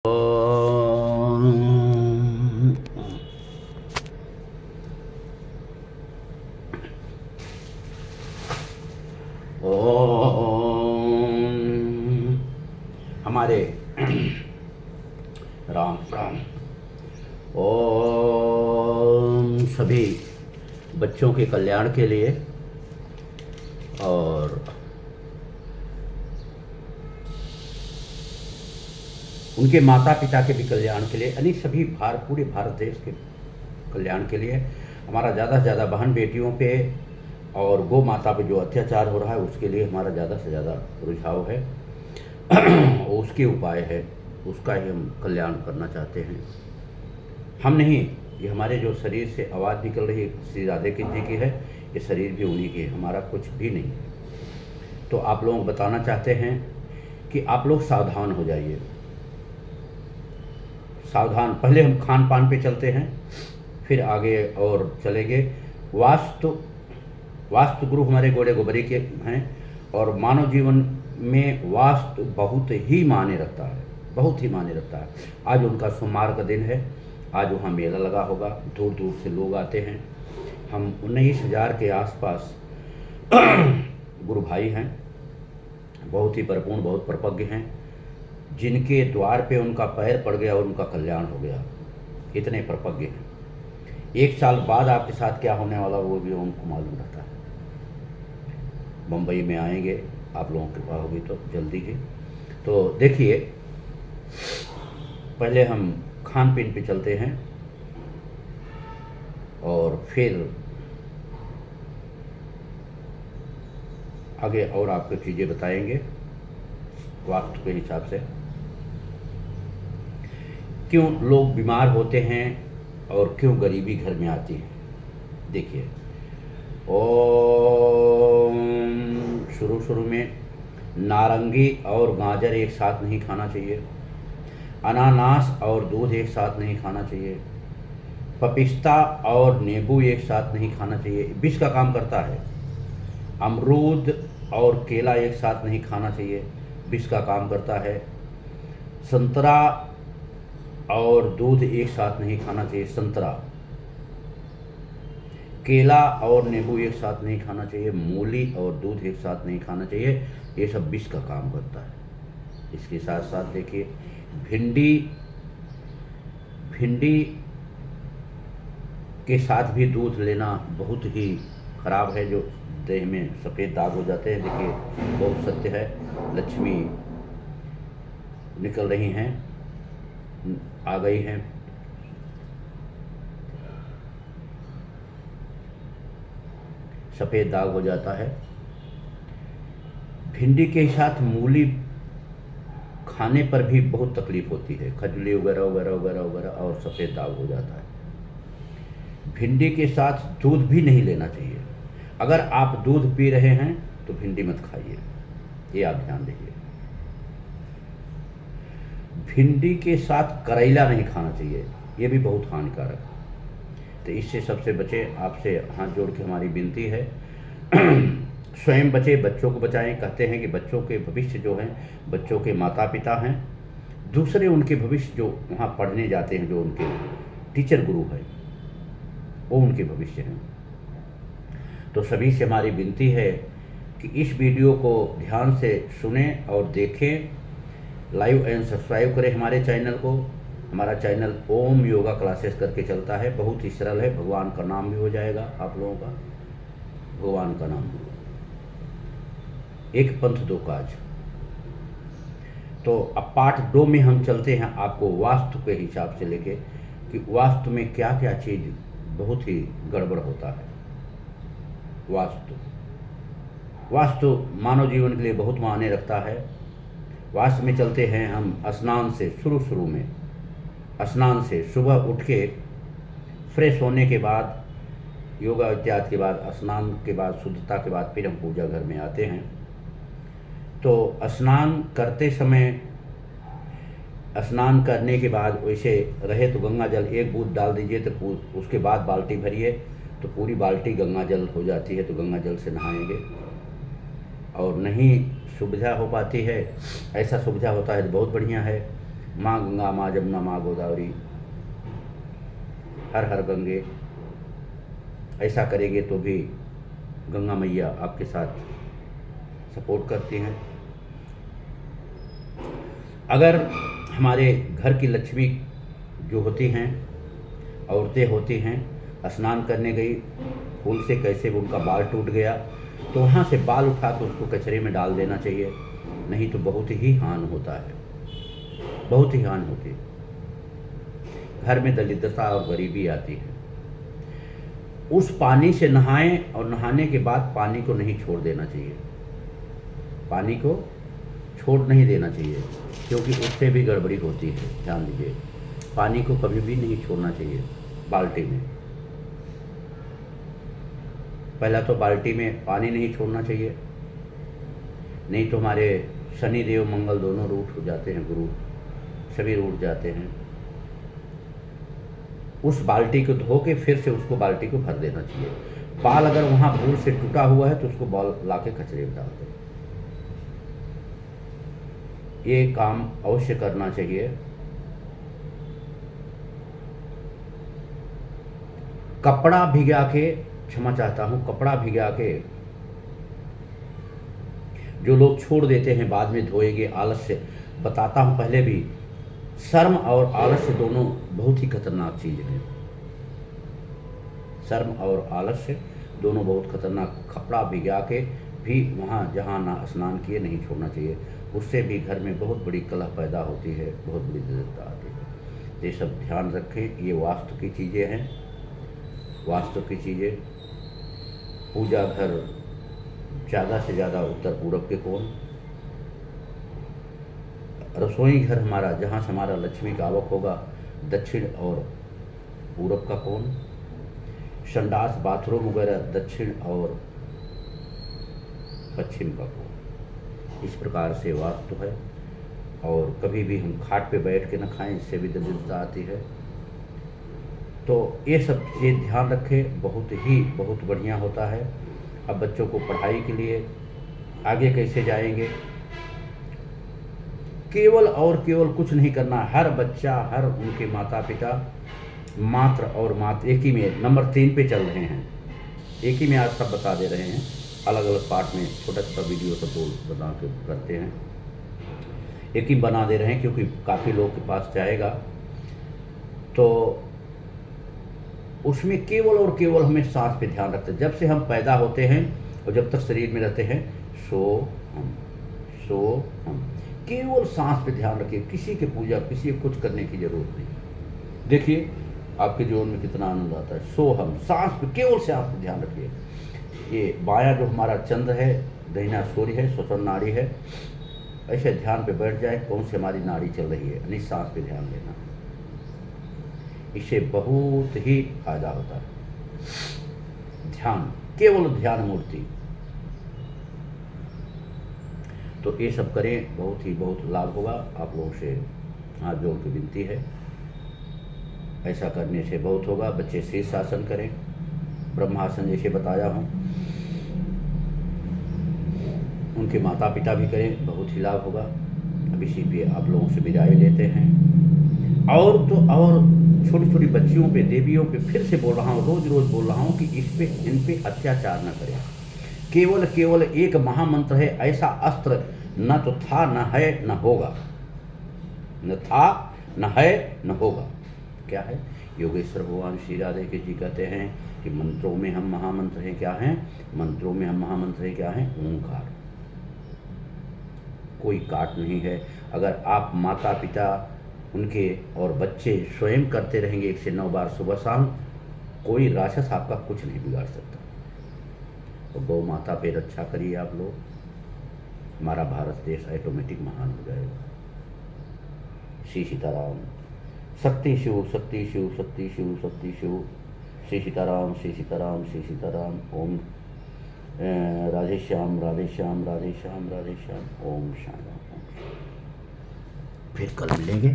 ओम। ओम। हमारे राम राम। ओम सभी बच्चों के कल्याण के लिए और उनके माता पिता के भी कल्याण के लिए, यानी सभी पूरे भारत देश के कल्याण के लिए हमारा ज़्यादा से ज़्यादा बहन बेटियों पे और गौ माता पे जो अत्याचार हो रहा है उसके लिए हमारा ज़्यादा से ज़्यादा रुझाव है। उसके उपाय है, उसका ही हम कल्याण करना चाहते हैं। हम नहीं, ये हमारे जो शरीर से आवाज़ निकल रही है श्री राधे कृष्ण जी की है, ये शरीर भी उन्हीं की है, हमारा कुछ भी नहीं है। तो आप लोग बताना चाहते हैं कि आप लोग सावधान हो जाइए। सावधान, पहले हम खान पान पे चलते हैं, फिर आगे और चलेंगे। वास्तु गुरु हमारे गोड़े गोबरी के हैं और मानव जीवन में वास्तु बहुत ही मायने रखता है, बहुत ही मायने रखता है। आज उनका सोमवार का दिन है, आज वहाँ मेला लगा होगा, दूर दूर से लोग आते हैं। हम 19,000 के आसपास गुरु भाई हैं, बहुत ही परिपूर्ण, बहुत परिपक्व हैं, जिनके द्वार पे उनका पैर पड़ गया और उनका कल्याण हो गया। इतने परिपक्व हैं। 1 साल बाद आपके साथ क्या होने वाला वो भी उनको मालूम रहता है। मुंबई में आएंगे, आप लोगों की कृपा होगी तो जल्दी ही। तो देखिए, पहले हम खान पीन पे चलते हैं और फिर आगे और आपको चीज़ें बताएंगे वास्तु के हिसाब से। क्यों लोग बीमार होते हैं और क्यों गरीबी घर में आती है। देखिए, ओम शुरू में नारंगी और गाजर एक साथ नहीं खाना चाहिए, अनानास और दूध एक साथ नहीं खाना चाहिए, पपिस्ता और नींबू एक साथ नहीं खाना चाहिए, विष का काम करता है। अमरूद और केला एक साथ नहीं खाना चाहिए, विष का काम करता है। संतरा और दूध एक साथ नहीं खाना चाहिए, संतरा। केला और नींबू एक साथ नहीं खाना चाहिए, मूली और दूध एक साथ नहीं खाना चाहिए, ये सब विष का काम करता है। इसके साथ साथ देखिए, भिंडी के साथ भी दूध लेना बहुत ही खराब है, जो देह में सफ़ेद दाग हो जाते हैं। देखिए, बहुत सत्य है, लक्ष्मी निकल रही हैं, आ गई हैं। सफ़ेद दाग हो जाता है। भिंडी के साथ मूली खाने पर भी बहुत तकलीफ होती है, खजली वगैरह वगैरह वगैरह वगैरह, और सफ़ेद दाग हो जाता है। भिंडी के साथ दूध भी नहीं लेना चाहिए। अगर आप दूध पी रहे हैं तो भिंडी मत खाइए, ये आप ध्यान दीजिए। भिंडी के साथ करेला नहीं खाना चाहिए, ये भी बहुत हानिकारक है। तो इससे सबसे बचे, आपसे हाथ जोड़ के हमारी विनती है। स्वयं बचे, बच्चों को बचाएं। कहते हैं कि बच्चों के भविष्य जो हैं, बच्चों के माता पिता हैं, दूसरे उनके भविष्य जो वहाँ पढ़ने जाते हैं, जो उनके टीचर गुरु हैं, वो उनके भविष्य हैं। तो सभी से हमारी विनती है कि इस वीडियो को ध्यान से सुने और देखें, लाइव एंड सब्सक्राइब करें हमारे चैनल को। हमारा चैनल ओम योगा क्लासेस करके चलता है, बहुत ही सरल है। भगवान का नाम भी हो जाएगा आप लोगों का, भगवान का नाम। एक पंथ दो काज। तो अब पार्ट 2 में हम चलते हैं, आपको वास्तु के हिसाब से लेके कि वास्तु में क्या क्या चीज़ बहुत ही गड़बड़ होता है। वास्तु मानव जीवन के लिए बहुत मायने रखता है। वास्तु में चलते हैं हम स्नान से, शुरू में स्नान से सुबह उठ के फ्रेश होने के बाद, योगा इत्यादि के बाद, स्नान के बाद, शुद्धता के बाद फिर हम पूजा घर में आते हैं। तो स्नान करते समय, स्नान करने के बाद वैसे रहे तो गंगा जल 1 बूंद डाल दीजिए, तो उसके बाद बाल्टी भरिए तो पूरी बाल्टी गंगा जल हो जाती है। तो गंगा जल से नहाएंगे। और नहीं सुविधा हो पाती है, ऐसा सुविधा होता है तो बहुत बढ़िया है। माँ गंगा माँ जमुना माँ गोदावरी, हर हर गंगे, ऐसा करेंगे तो भी गंगा मैया आपके साथ सपोर्ट करती हैं। अगर हमारे घर की लक्ष्मी जो होती हैं, औरतें होती हैं, स्नान करने गई, फूल से कैसे उनका बाल टूट गया, तो वहाँ से बाल उठा के उसको कचरे में डाल देना चाहिए, नहीं तो बहुत ही हानि होता है, बहुत ही हानि होती है। घर में दरिद्रता और गरीबी आती है। उस पानी से नहाएं और नहाने के बाद पानी को नहीं छोड़ देना चाहिए, पानी को छोड़ नहीं देना चाहिए, क्योंकि उससे भी गड़बड़ी होती है। ध्यान दीजिए, पानी को कभी भी नहीं छोड़ना चाहिए बाल्टी में। पहला तो बाल्टी में पानी नहीं छोड़ना चाहिए, नहीं तो हमारे शनि देव मंगल दोनों रूठ हो जाते हैं, गुरु सभी रूठ जाते हैं। उस बाल्टी को धो के फिर से उसको बाल्टी को भर देना चाहिए। बाल अगर वहाँ भूल से टूटा हुआ है तो उसको बाल ला के कचरे में डाल दें। ये काम अवश्य करना चाहिए। कपड़ा भिगा के, क्षमा चाहता हूँ, कपड़ा भिगा के जो लोग छोड़ देते हैं बाद में धोएंगे, आलस्य, बताता हूँ पहले भी, शर्म और आलस्य दोनों बहुत ही खतरनाक चीज़ है। शर्म और आलस्य दोनों बहुत खतरनाक। कपड़ा भिगा के भी वहाँ जहाँ ना स्नान किए नहीं छोड़ना चाहिए, उससे भी घर में बहुत बड़ी कलह पैदा होती है, बहुत बड़ी दरिद्रता आती है। ये सब ध्यान रखें। ये वास्तु की चीज़ें हैं, वास्तु की चीज़ें। पूजा घर ज़्यादा से ज़्यादा उत्तर पूरब के कोण, रसोई घर हमारा जहाँ से हमारा लक्ष्मी का आवक होगा दक्षिण और पूरब का कोण, संडास बाथरूम वगैरह दक्षिण और पश्चिम का कोण। इस प्रकार से वास्तु है। और कभी भी हम खाट पे बैठ के न खाएं, इससे भी दरिद्रता आती है। तो ये सब चीज़ ध्यान रखें, बहुत बढ़िया होता है। अब बच्चों को पढ़ाई के लिए आगे कैसे जाएंगे, केवल और केवल कुछ नहीं करना। हर बच्चा, हर उनके माता पिता मात्र और मात्र एक ही में नंबर 3 पे चल रहे हैं, एक ही में आज सब बता दे रहे हैं। अलग अलग पार्ट में छोटा छोटा वीडियो सब बना के करते हैं, एक ही बना दे रहे हैं, क्योंकि काफ़ी लोग के पास जाएगा। तो उसमें केवल और केवल हमें सांस पे ध्यान रखते हैं। जब से हम पैदा होते हैं और जब तक शरीर में रहते हैं, सो हम केवल सांस पे ध्यान रखिए। किसी की पूजा, किसी को कुछ करने की जरूरत नहीं। देखिए आपके जीवन में कितना आनंद आता है। सो हम सांस पे, केवल सांस पे ध्यान रखिए। ये बायां जो हमारा चंद्र है, दाहिना सूर्य है, स्वतंत्र नाड़ी है, ऐसे ध्यान पे बैठ जाए कौन सी हमारी नाड़ी चल रही है, यानी सांस पे ध्यान देना। इससे बहुत ही फायदा होता है। ध्यान, केवल ध्यान मूर्ति। तो ये सब करें, बहुत लाभ होगा। आप लोगों से हाथ जोड़ के विनती है, ऐसा करने से बहुत होगा। बच्चे शीर्षासन करें, ब्रह्मासन जैसे बताया हूँ, उनके माता पिता भी करें, बहुत ही लाभ होगा। अब इसी पे आप लोगों से विदाई लेते हैं। और तो और छोटी छोटी बच्चियों पे, देवियों पे फिर से बोल रहा हूँ, रोज रोज बोल रहा हूँ कि इन पे अत्याचार न करें। केवल एक महामंत्र है, ऐसा अस्त्र न तो था, न है, न होगा। न था, न है, न होगा। क्या है? योगेश्वर भगवान श्री राधे के जी कहते हैं कि मंत्रों में हम महामंत्र हैं। क्या हैं? मंत्रों में हम महामंत्र हैं। क्या हैं? ओंकार। कोई काट नहीं है। अगर आप माता पिता, उनके और बच्चे स्वयं करते रहेंगे 1 से 9 बार सुबह शाम, कोई राक्षस आपका कुछ नहीं बिगाड़ सकता। तो गौ माता पे रक्षा करिए आप लोग, हमारा भारत देश ऑटोमेटिक महान हो जाएगा। श्री सीताराम। शक्ति शिव, शक्ति शिव, शक्ति शिव, शक्ति शिव। श्री सीताराम, श्री सीताराम, श्री सीताराम। ओम राधे श्याम, राधे श्याम, राधे श्याम, राधे श्याम। ओम शांति। फिर कल मिलेंगे।